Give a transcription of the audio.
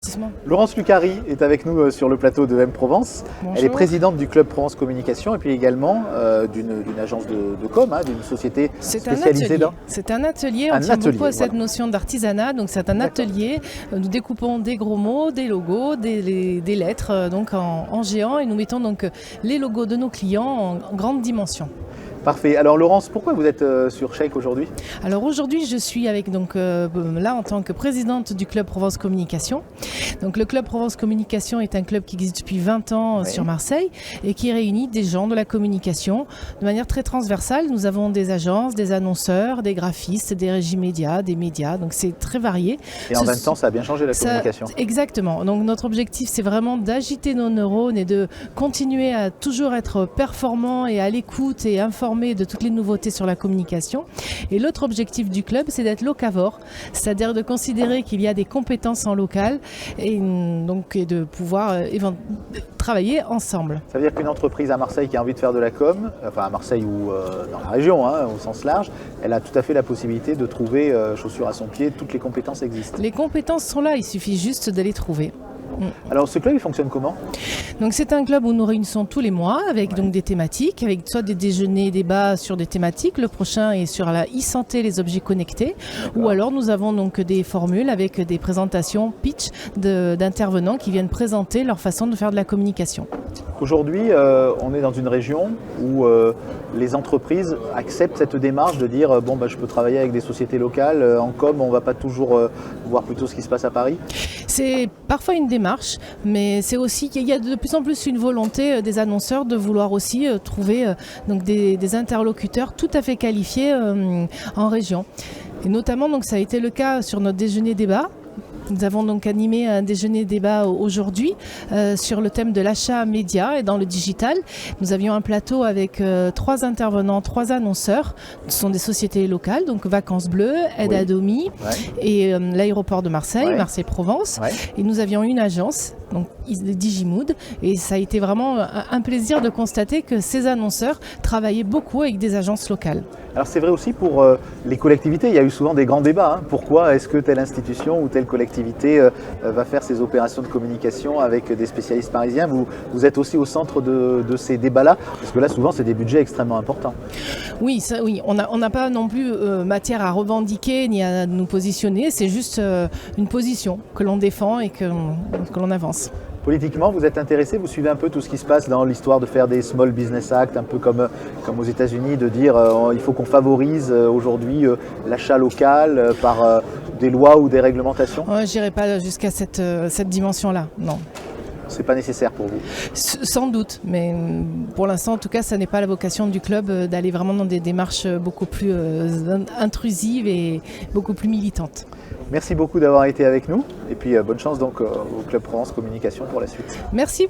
d'investissement. Laurence Lucari est avec nous sur le plateau de M-Provence. Bonjour. Elle est présidente du Club Provence Communication et puis également d'une agence de com, d'une société spécialisée dans... C'est un atelier, on tient beaucoup à cette notion d'artisanat. Donc c'est un atelier, nous découpons des gros mots, des logos, des lettres donc en géant et nous mettons donc les logos de nos clients en grande dimension. Parfait. Alors Laurence, pourquoi vous êtes sur Shake aujourd'hui? Alors aujourd'hui, je suis avec là en tant que présidente du Club Provence Communication. Donc le Club Provence Communication est un club qui existe depuis 20 ans sur Marseille et qui réunit des gens de la communication de manière très transversale. Nous avons des agences, des annonceurs, des graphistes, des régies médias, des médias. Donc c'est très varié. Et en 20 ans, ça a bien changé la communication. Exactement. Donc notre objectif, c'est vraiment d'agiter nos neurones et de continuer à toujours être performant et à l'écoute et informé de toutes les nouveautés sur la communication. Et l'autre objectif du club, c'est d'être locavore, c'est-à-dire de considérer qu'il y a des compétences en local et donc de pouvoir travailler ensemble. Ça veut dire qu'une entreprise à Marseille qui a envie de faire de la com, enfin à Marseille ou dans la région, au sens large, elle a tout à fait la possibilité de trouver chaussures à son pied, toutes les compétences existent. Les compétences sont là, il suffit juste de les trouver. Alors ce club, il fonctionne comment? Donc c'est un club où nous réunissons tous les mois avec donc des thématiques, avec soit des déjeuners, débats sur des thématiques. Le prochain est sur la e-santé, les objets connectés. Ou alors nous avons donc des formules avec des présentations pitch d'intervenants qui viennent présenter leur façon de faire de la communication. Aujourd'hui, on est dans une région où les entreprises acceptent cette démarche de dire je peux travailler avec des sociétés locales. En com, on ne va pas toujours voir plutôt ce qui se passe à Paris. C'est parfois une démarche, mais c'est aussi qu'il y a de plus en plus une volonté des annonceurs de vouloir aussi trouver donc des interlocuteurs tout à fait qualifiés en région. Et notamment, donc, ça a été le cas sur notre déjeuner débat. Nous avons donc animé un déjeuner débat aujourd'hui sur le thème de l'achat média et dans le digital. Nous avions un plateau avec 3 intervenants, 3 annonceurs. Ce sont des sociétés locales, donc Vacances Bleues, Aide à Domi et l'aéroport de Marseille, Marseille-Provence. Et nous avions une agence, donc Digimood, et ça a été vraiment un plaisir de constater que ces annonceurs travaillaient beaucoup avec des agences locales. Alors c'est vrai aussi pour les collectivités, il y a eu souvent des grands débats. Pourquoi est-ce que telle institution ou telle collectivité va faire ces opérations de communication avec des spécialistes parisiens? Vous êtes aussi au centre de ces débats-là, parce que là souvent c'est des budgets extrêmement importants. Oui, on n'a pas non plus matière à revendiquer ni à nous positionner, c'est juste une position que l'on défend et que l'on avance. Politiquement, vous êtes intéressé, vous suivez un peu tout ce qui se passe dans l'histoire de faire des Small Business Act, un peu comme aux États-Unis, de dire il faut qu'on favorise aujourd'hui l'achat local par des lois ou des réglementations? Je n'irai pas jusqu'à cette dimension-là, non. C'est pas nécessaire pour vous? Sans doute, mais pour l'instant, en tout cas, ça n'est pas la vocation du club d'aller vraiment dans des démarches beaucoup plus intrusives et beaucoup plus militantes. Merci beaucoup d'avoir été avec nous et puis bonne chance donc au Club Provence Communication pour la suite. Merci.